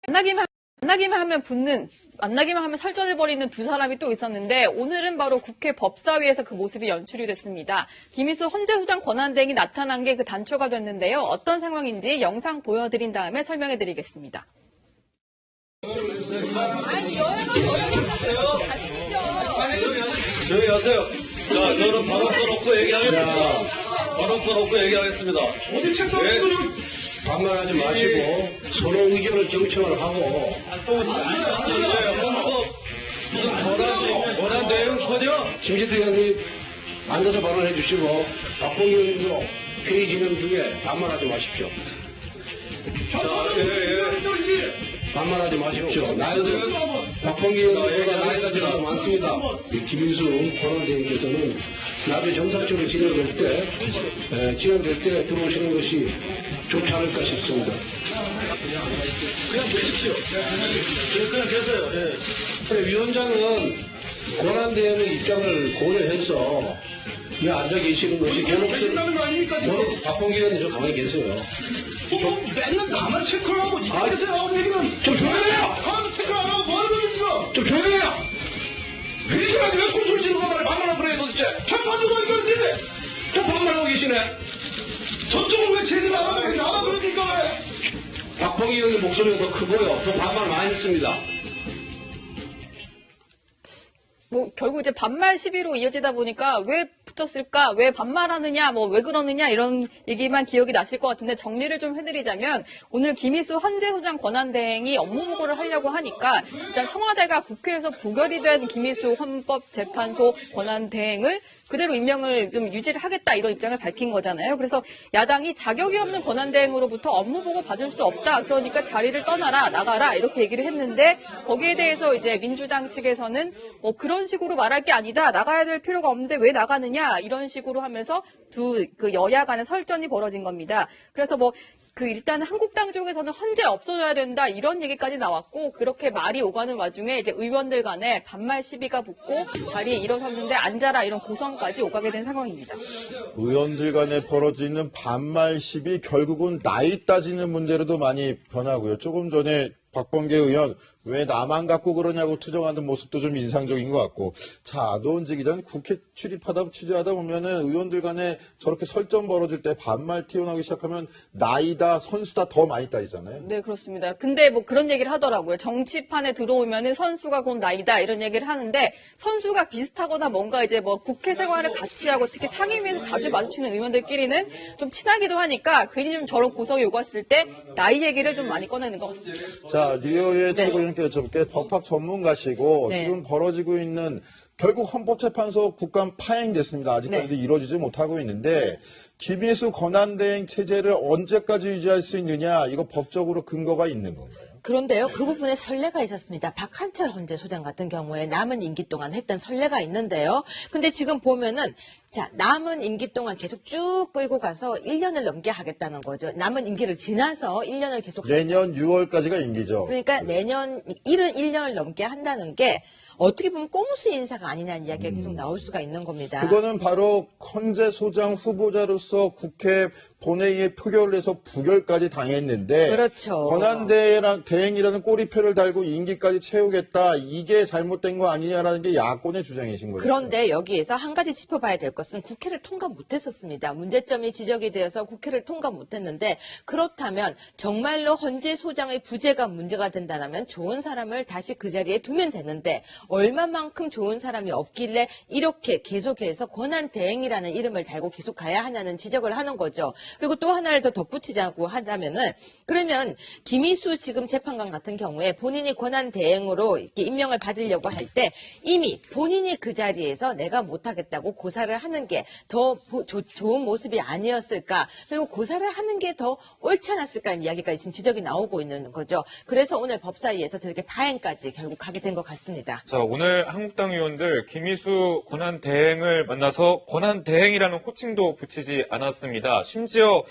만나기만 하면 붙는, 만나기만 하면 설전해버리는 두 사람이 또 있었는데 오늘은 바로 국회 법사위에서 그 모습이 연출이 됐습니다. 김희수 헌재소장 권한대행이 나타난 게 그 단초가 됐는데요. 어떤 상황인지 영상 보여드린 다음에 설명해드리겠습니다. 조용히 하세요. 자, 저는 발언 꺼놓고 얘기하겠습니다. 발언 꺼놓고 얘기하겠습니다. 어디 책상 네. 반말하지 마시고 서로 의견을 경청을 하고 또 헌법 무슨 권한 대응커녕 김진태 의원님 앉아서 발언해 주시고 박봉기 의원님도 회의 진행 중에 반말하지 마십시오. 반말하지 마십시오. 박봉기 의원님보다 나이가 좀 많습니다. 김인수 권한대행께서는 나중에 정상적으로 진행될 때 들어오시는 것이 좋지 않을까 싶습니다. 그냥 계십시오. 그냥 계세요. 예. 위원장은 권한대행의 입장을 고려해서 이 앉아 계시는 것이 계신다는 거 아닙니까 지금? 박봉기 의원님 좀 가만히 계세요. 맨날 나만 체크를 하고 집에서 나오는 얘기는 좀 조용해요! 하나도 체크 안 하고 뭐 하는 거지 지금? 좀 조용해요! 회의 시간에 왜 소리 지르고 반말을 그래요 도대체? 편파주고 이러지? 좀 반말하고 계시네. 저쪽은 왜 제대로 안 하고 나만 그러니까 왜? 박봉기 의원님 목소리가 더 크고요. 더 반말 많이 했습니다. 뭐 결국 이제 반말 시비로 이어지다 보니까 왜 붙었을까, 왜 반말하느냐, 뭐 왜 그러느냐 이런 얘기만 기억이 나실 것 같은데 정리를 좀 해드리자면 오늘 김희수 헌재소장 권한대행이 업무 보고를 하려고 하니까 일단 청와대가 국회에서 부결이 된 김희수 헌법재판소 권한대행을 그대로 임명을 좀 유지를 하겠다 이런 입장을 밝힌 거잖아요. 그래서 야당이 자격이 없는 권한대행으로부터 업무 보고 받을 수 없다. 그러니까 자리를 떠나라, 나가라 이렇게 얘기를 했는데 거기에 대해서 이제 민주당 측에서는 뭐 그런 식으로 말할 게 아니다. 나가야 될 필요가 없는데 왜 나가느냐 이런 식으로 하면서 그 여야 간의 설전이 벌어진 겁니다. 그래서 뭐 일단 한국당 쪽에서는 헌재 없어져야 된다 이런 얘기까지 나왔고 그렇게 말이 오가는 와중에 이제 의원들 간에 반말 시비가 붙고 자리에 일어섰는데 앉아라 이런 고성까지 오가게 된 상황입니다. 의원들 간에 벌어지는 반말 시비 결국은 나이 따지는 문제로도 많이 변하고요. 조금 전에 박범계 의원 왜 나만 갖고 그러냐고 투정하는 모습도 좀 인상적인 것 같고 자, 노은지 기자는 국회 취재하다 보면은 의원들 간에 저렇게 설전 벌어질 때 반말 튀어나오기 시작하면 나이다 선수다 더 많이 따지잖아요. 네, 그렇습니다. 근데 뭐 그런 얘기를 하더라고요. 정치판에 들어오면은 선수가 곧 나이다 이런 얘기를 하는데 선수가 비슷하거나 뭔가 이제 뭐 국회 생활을 같이 하고 특히 상임위에서 자주 마주치는 의원들끼리는 좀 친하기도 하니까 괜히 좀 저런 고성이 오갔을 때 나이 얘기를 좀 많이 꺼내는 것 같습니다. 자, 뉴욕의 최고위원께 여쭤볼게요. 법학 전문가시고 지금 벌어지고 있는 결국 헌법재판소 국감 파행됐습니다. 아직까지도 이루어지지 못하고 있는데 김희수 권한대행 체제를 언제까지 유지할 수 있느냐 이거 법적으로 근거가 있는 건가요? 그런데요, 그 부분에 선례가 있었습니다. 박한철 헌재소장 같은 경우에 남은 임기 동안 했던 선례가 있는데요. 근데 지금 보면은 자, 남은 임기 동안 계속 쭉 끌고 가서 1년을 넘게 하겠다는 거죠. 남은 임기를 지나서 1년을 계속 내년 6월까지가 임기죠. 그러니까 내년 1년을 넘게 한다는 게 어떻게 보면 꼼수 인사가 아니냐는 이야기가 계속 나올 수가 있는 겁니다. 그거는 바로 헌재소장 후보자로서 국회 본회의에 표결을 해서 부결까지 당했는데 그렇죠. 권한대행이라는 꼬리표를 달고 임기까지 채우겠다. 이게 잘못된 거 아니냐라는 게 야권의 주장이신 거죠. 그런데 여기에서 한 가지 짚어봐야 될 것은 국회를 통과 못했었습니다. 문제점이 지적이 되어서 국회를 통과 못했는데 그렇다면 정말로 헌재소장의 부재가 문제가 된다면 좋은 사람을 다시 그 자리에 두면 되는데 얼마만큼 좋은 사람이 없길래 이렇게 계속해서 권한대행이라는 이름을 달고 계속 가야 하냐는 지적을 하는 거죠. 그리고 또 하나를 더 덧붙이자고 하자면은 그러면 김희수 지금 재판관 같은 경우에 본인이 권한대행으로 이렇게 임명을 받으려고 할 때 이미 본인이 그 자리에서 내가 못하겠다고 고사를 하는 게 더 좋은 모습이 아니었을까. 그리고 고사를 하는 게 더 옳지 않았을까 하는 이야기까지 지금 지적이 나오고 있는 거죠. 그래서 오늘 법사위에서 저렇게 파행까지 결국 가게 된 것 같습니다. 자, 오늘 한국당 의원들 김희수 권한대행을 만나서 권한대행이라는 호칭도 붙이지 않았습니다. 심지어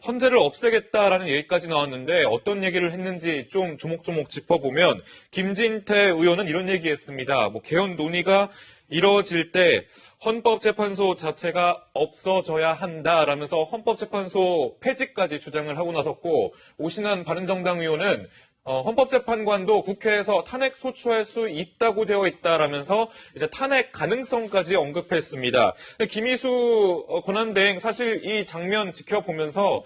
헌재를 없애겠다라는 얘기까지 나왔는데 어떤 얘기를 했는지 좀 조목조목 짚어보면 김진태 의원은 이런 얘기했습니다. 뭐 개헌 논의가 이뤄질 때 헌법재판소 자체가 없어져야 한다라면서 헌법재판소 폐지까지 주장을 하고 나섰고 오신환 바른정당 의원은 헌법재판관도 국회에서 탄핵 소추할 수 있다고 되어 있다라면서 이제 탄핵 가능성까지 언급했습니다. 근데 김희수 권한대행 사실 이 장면 지켜보면서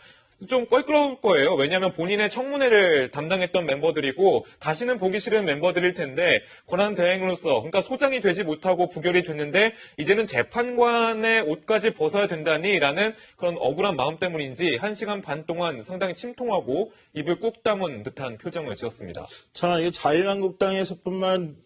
좀 껄끄러울 거예요. 왜냐하면 본인의 청문회를 담당했던 멤버들이고 다시는 보기 싫은 멤버들일 텐데 권한대행으로서 그러니까 소장이 되지 못하고 부결이 됐는데 이제는 재판관의 옷까지 벗어야 된다니라는 그런 억울한 마음 때문인지 1시간 반 동안 상당히 침통하고 입을 꾹 다문 듯한 표정을 지었습니다. 자, 이게 자유한국당에서만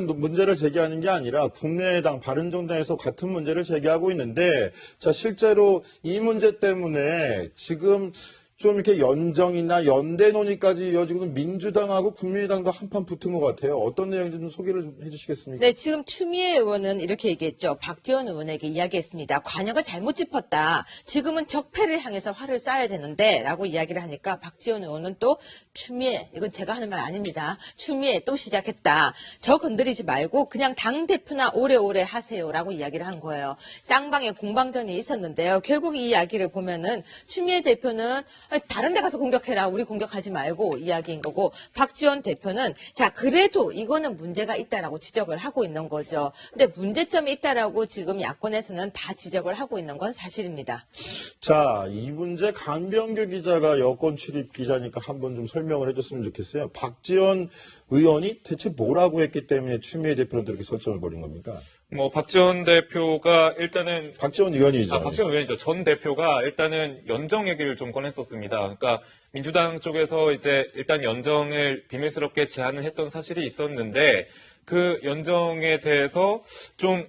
문제를 제기하는 게 아니라 국민의당, 바른정당에서 같은 문제를 제기하고 있는데, 자, 실제로 이 문제 때문에 지금 좀 이렇게 연정이나 연대 논의까지 이어지고는 민주당하고 국민의당도 한판 붙은 것 같아요. 어떤 내용인지 좀 소개를 좀 해주시겠습니까? 네, 지금 추미애 의원은 이렇게 얘기했죠. 박지원 의원에게 이야기했습니다. 관역을 잘못 짚었다. 지금은 적폐를 향해서 활을 쏴야 되는데 라고 이야기를 하니까 박지원 의원은 또 추미애, 이건 제가 하는 말 아닙니다. 추미애 또 시작했다. 저 건드리지 말고 그냥 당대표나 오래오래 하세요라고 이야기를 한 거예요. 쌍방의 공방전이 있었는데요. 결국 이 이야기를 보면은 추미애 대표는 다른 데 가서 공격해라. 우리 공격하지 말고 이야기인 거고 박지원 대표는 자 그래도 이거는 문제가 있다라고 지적을 하고 있는 거죠. 근데 문제점이 있다라고 지금 야권에서는 다 지적을 하고 있는 건 사실입니다. 자, 이 문제 강병규 기자가 여권 출입 기자니까 한번 좀 설명을 해줬으면 좋겠어요. 박지원 의원이 대체 뭐라고 했기 때문에 추미애 대표한테 이렇게 설정을 벌인 겁니까? 박지원 대표가 일단은 박지원 의원이죠. 박지원 의원이죠. 전 대표가 일단은 연정 얘기를 좀 꺼냈었습니다. 그러니까 민주당 쪽에서 이제 일단 연정을 비밀스럽게 제안을 했던 사실이 있었는데 그 연정에 대해서 좀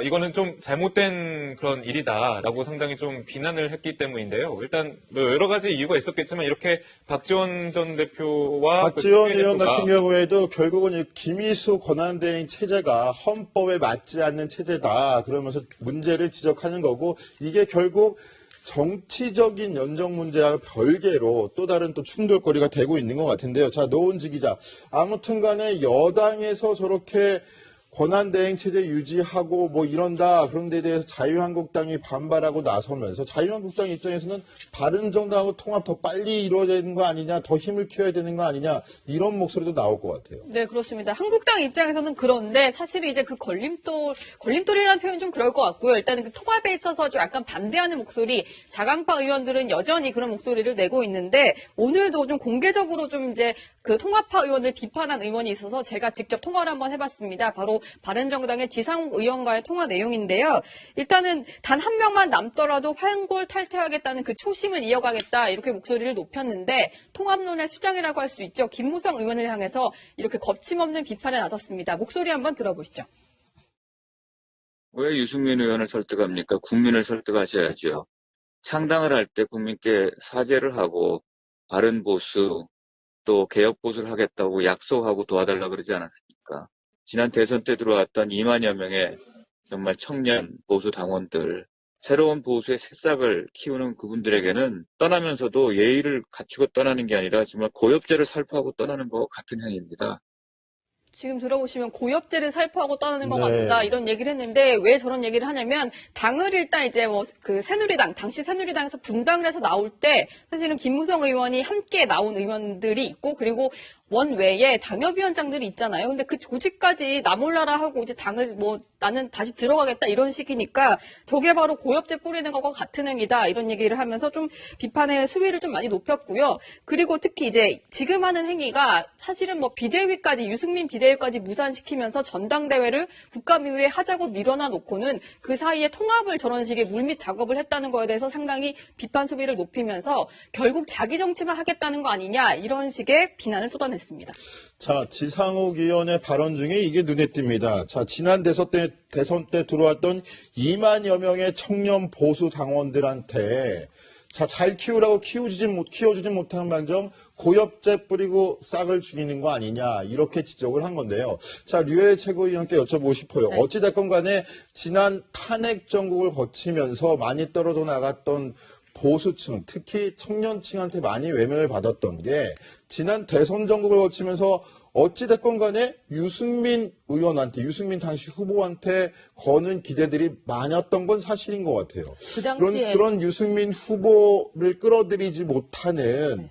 이거는 좀 잘못된 그런 일이다라고 상당히 좀 비난을 했기 때문인데요. 일단 뭐 여러 가지 이유가 있었겠지만 이렇게 박지원 전 대표와 박지원 의원 같은 경우에도 결국은 이 김희수 권한대행 체제가 헌법에 맞지 않는 체제다 그러면서 문제를 지적하는 거고 이게 결국 정치적인 연정 문제와 별개로 또 다른 또 충돌거리가 되고 있는 것 같은데요. 자, 노은지 기자. 아무튼 간에 여당에서 저렇게 권한대행 체제 유지하고 뭐 이런다 그런 데 대해서 자유한국당이 반발하고 나서면서 자유한국당 입장에서는 바른정당하고 통합 더 빨리 이루어야 되는 거 아니냐, 더 힘을 키워야 되는 거 아니냐 이런 목소리도 나올 것 같아요. 네, 그렇습니다. 한국당 입장에서는 그런데 사실은 이제 그 걸림돌이라는 표현 좀 그럴 것 같고요. 일단은 그 통합에 있어서 좀 약간 반대하는 목소리, 자강파 의원들은 여전히 그런 목소리를 내고 있는데 오늘도 좀 공개적으로 좀 이제 그 통합파 의원을 비판한 의원이 있어서 제가 직접 통화를 한번 해봤습니다. 바로 바른정당의 지상욱 의원과의 통화 내용인데요. 일단은 단 한 명만 남더라도 환골 탈퇴하겠다는 그 초심을 이어가겠다 이렇게 목소리를 높였는데 통합론의 수장이라고 할 수 있죠. 김무성 의원을 향해서 이렇게 거침없는 비판에 나섰습니다. 목소리 한번 들어보시죠. 왜 유승민 의원을 설득합니까? 국민을 설득하셔야죠. 창당을 할 때 국민께 사죄를 하고 바른 보수 또 개혁 보수를 하겠다고 약속하고 도와달라 그러지 않았습니까? 지난 대선 때 들어왔던 2만여 명의 정말 청년 보수 당원들, 새로운 보수의 새싹을 키우는 그분들에게는 떠나면서도 예의를 갖추고 떠나는 게 아니라 정말 고엽제를 살포하고 떠나는 것과 같은 행위입니다. 지금 들어보시면 고엽제를 살포하고 떠나는 것 네. 같다 이런 얘기를 했는데 왜 저런 얘기를 하냐면 당을 일단 이제 뭐 그 새누리당 당시 새누리당에서 분당을 해서 나올 때 사실은 김무성 의원이 함께 나온 의원들이 있고 그리고 원외에 당협위원장들이 있잖아요. 근데 그 조직까지 나 몰라라 하고 이제 당을 뭐 나는 다시 들어가겠다 이런 식이니까 저게 바로 고엽제 뿌리는 것과 같은 행위다 이런 얘기를 하면서 좀 비판의 수위를 좀 많이 높였고요. 그리고 특히 이제 지금 하는 행위가 사실은 뭐 비대위까지 유승민 비대위까지 무산시키면서 전당대회를 국감이후에 하자고 밀어놔 놓고는 그 사이에 통합을 저런 식의 물밑 작업을 했다는 거에 대해서 상당히 비판 수위를 높이면서 결국 자기 정치만 하겠다는 거 아니냐 이런 식의 비난을 쏟아냈습니다. 자, 지상욱 의원의 발언 중에 이게 눈에 띕니다. 자, 지난 대선 때 들어왔던 2만여 명의 청년 보수 당원들한테 자, 잘 키우라고 키워주지 못한 반정 고엽제 뿌리고 싹을 죽이는 거 아니냐 이렇게 지적을 한 건데요. 자, 류해 최고위원께 여쭤보고 싶어요. 네. 어찌됐건 간에 지난 탄핵 정국을 거치면서 많이 떨어져 나갔던 보수층, 특히 청년층한테 많이 외면을 받았던 게 지난 대선 정국을 거치면서 어찌됐건 간에 유승민 당시 후보한테 거는 기대들이 많았던 건 사실인 것 같아요. 그 당시에 그런 유승민 후보를 끌어들이지 못하는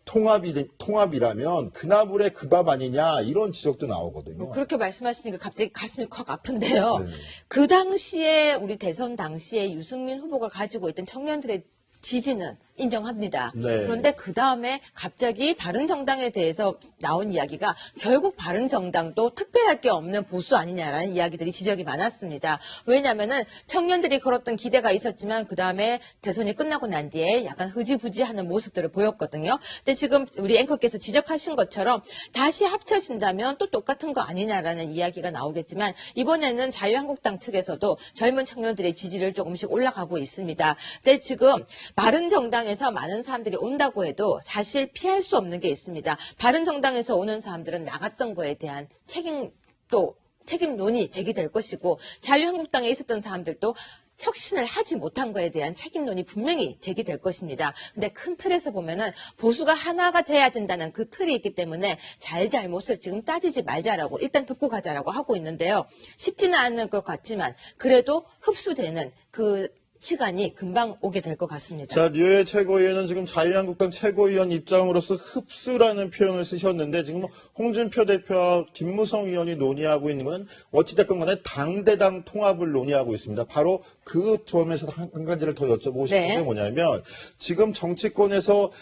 통합이라면 그나물에 그 밥 아니냐 이런 지적도 나오거든요. 그렇게 말씀하시니까 갑자기 가슴이 콱 아픈데요. 네. 그 당시에 우리 대선 당시에 유승민 후보가 가지고 있던 청년들의 지지는 인정합니다. 네. 그런데 그 다음에 갑자기 바른정당에 대해서 나온 이야기가 결국 바른정당도 특별할 게 없는 보수 아니냐라는 이야기들이 지적이 많았습니다. 왜냐하면은 청년들이 걸었던 기대가 있었지만 그 다음에 대선이 끝나고 난 뒤에 약간 흐지부지하는 모습들을 보였거든요. 근데 지금 우리 앵커께서 지적하신 것처럼 다시 합쳐진다면 또 똑같은 거 아니냐라는 이야기가 나오겠지만 이번에는 자유한국당 측에서도 젊은 청년들의 지지를 조금씩 올라가고 있습니다. 근데 지금 바른정당에서 많은 사람들이 온다고 해도 사실 피할 수 없는 게 있습니다. 바른정당에서 오는 사람들은 나갔던 거에 대한 책임론이 제기될 것이고 자유한국당에 있었던 사람들도 혁신을 하지 못한 거에 대한 책임론이 분명히 제기될 것입니다. 근데 큰 틀에서 보면은 보수가 하나가 돼야 된다는 그 틀이 있기 때문에 잘잘못을 지금 따지지 말자라고 일단 듣고 가자라고 하고 있는데요. 쉽지는 않을 것 같지만 그래도 흡수되는 그 시간이 금방 오게 될 것 같습니다. 자, 류해 최고위원은 지금 자유한국당 최고위원 입장으로서 흡수라는 표현을 쓰셨는데 지금 홍준표 대표와 김무성 의원이 논의하고 있는 것은 어찌됐건 간에 당대당 통합을 논의하고 있습니다. 바로 그 점에서 한 가지를 더 여쭤보고 싶은 게 뭐냐면 지금 정치권에서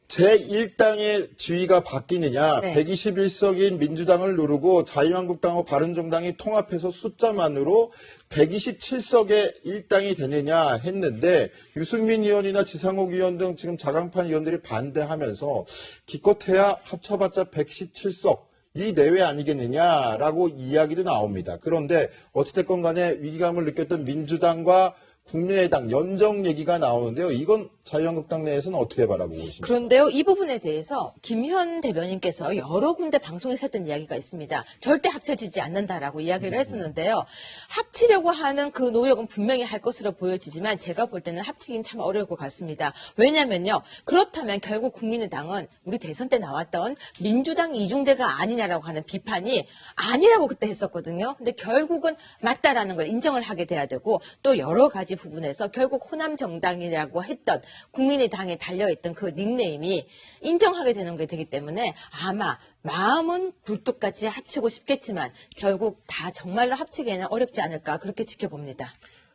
제1당의 지위가 바뀌느냐, 121석인 민주당을 누르고 자유한국당과 바른정당이 통합해서 숫자만으로 127석의 1당이 되느냐 했는데 유승민 의원이나 지상욱 의원 등 지금 자강판 의원들이 반대하면서 기껏해야 합쳐봤자 117석 이 내외 아니겠느냐라고 이야기도 나옵니다. 그런데 어찌됐건 간에 위기감을 느꼈던 민주당과 국민의당 연정 얘기가 나오는데요. 이건 자유한국당 내에서는 어떻게 바라보고 계십니까? 그런데요, 이 부분에 대해서 김현 대변인께서 여러 군데 방송에서 했던 이야기가 있습니다. 절대 합쳐지지 않는다라고 이야기를 했었는데요. 합치려고 하는 그 노력은 분명히 할 것으로 보여지지만 제가 볼 때는 합치긴 참 어려울 것 같습니다. 왜냐면요. 그렇다면 결국 국민의당은 우리 대선 때 나왔던 민주당 이중대가 아니냐라고 하는 비판이 아니라고 그때 했었거든요. 근데 결국은 맞다라는 걸 인정을 하게 돼야 되고 또 여러 가지 부분에서 결국 호남 정당이라고 했던 국민의당에 달려있던 그 닉네임이 인정하게 되는 게 되기 때문에 아마 마음은 굴뚝같이 합치고 싶겠지만 결국 다 정말로 합치기에는 어렵지 않을까 그렇게 지켜봅니다.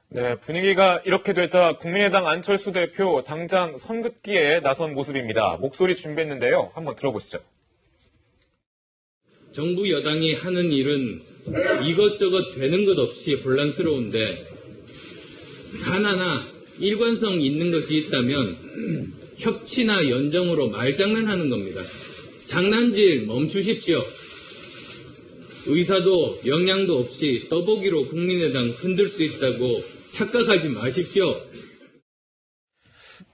네, 분위기가 이렇게 되자 국민의당 안철수 대표 당장 선긋기에 나선 모습입니다. 목소리 준비했는데요. 한번 들어보시죠. 정부 여당이 하는 일은 이것저것 되는 것 없이 혼란스러운데 하나나 일관성 있는 것이 있다면 협치나 연정으로 말장난하는 겁니다. 장난질 멈추십시오. 의사도 역량도 없이 떠보기로 국민의당 흔들 수 있다고 착각하지 마십시오.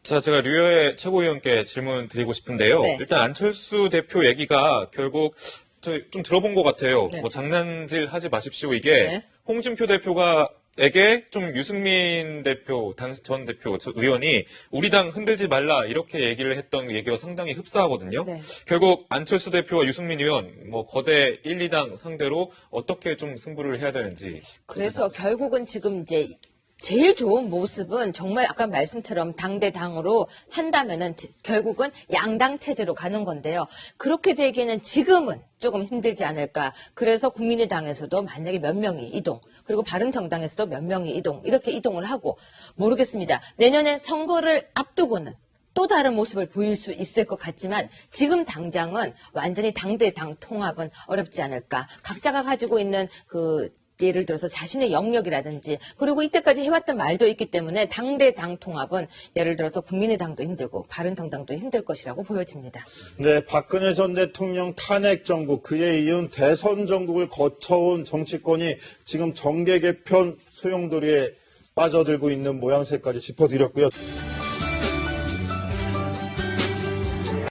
자, 제가 류해 최고위원께 질문 드리고 싶은데요. 일단 안철수 대표 얘기가 결국 좀 들어본 것 같아요. 뭐 장난질 하지 마십시오. 이게 홍준표 대표에게 좀 유승민 대표, 당시 전 대표, 의원이 우리 당 흔들지 말라 이렇게 얘기를 했던 얘기와 상당히 흡사하거든요. 결국 안철수 대표와 유승민 의원, 뭐 거대 1, 2당 상대로 어떻게 좀 승부를 해야 되는지. 그래서 결국은 지금 이제 제일 좋은 모습은 정말 아까 말씀처럼 당대당으로 한다면은 결국은 양당 체제로 가는 건데요. 그렇게 되기에는 지금은 조금 힘들지 않을까. 그래서 국민의당에서도 만약에 몇 명이 이동, 그리고 바른정당에서도 몇 명이 이동, 이렇게 이동을 하고 모르겠습니다. 내년에 선거를 앞두고는 또 다른 모습을 보일 수 있을 것 같지만 지금 당장은 완전히 당대당 통합은 어렵지 않을까. 각자가 가지고 있는 예를 들어서 자신의 영역이라든지 그리고 이때까지 해왔던 말도 있기 때문에 당대당 통합은 예를 들어서 국민의당도 힘들고 바른정당도 힘들 것이라고 보여집니다. 네, 박근혜 전 대통령 탄핵 정국, 그에 이은 대선 정국을 거쳐온 정치권이 지금 정계 개편 소용돌이에 빠져들고 있는 모양새까지 짚어드렸고요.